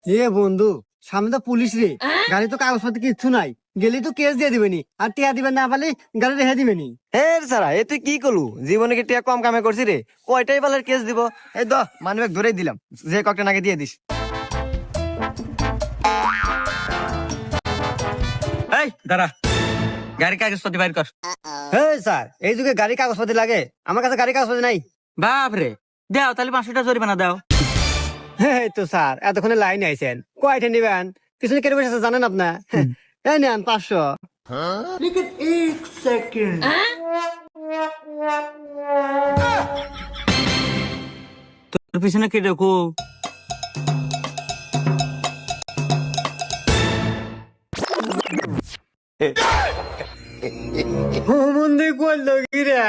এ বন্ধু, সামনে তো পুলিশ রে, গাড়ি তো কাগজপত্র কিচ্ছু নাই, গেলেই তো কেস দিয়ে দিবেনি, আর টিয়া দিবেন না পারলে গাড়ি রেখে দিবেনি। হে সারা এ তুই কি করলু? জীবনে কি টিয়া কম কামে করছি রে? কয়টাই বালের কেস দিব? এই দ মানিব্যাগ ধরেই দিলাম, যে কয়েকটা নাকি দিয়ে দিস। এই দাঁড়া, গাড়ির কাগজপত্র বাইর কর। হ্যাঁ স্যার, এই যুগে গাড়ি কাগজপত্র লাগে? আমার কাছে গাড়ি কাগজপত্র নাই। বাপ রে, দাও তাহলে 500 টাকা জরিমানা দাও। হ্যাঁ তো স্যার, এতক্ষণে লাইন আইছেন, কয়টা নিবেন? পিছনে কেটে বসেছে জানেন আপনার? এই নেন 500। তোর পিছনে কে দেখো? ও মন্দির করলো কিরা?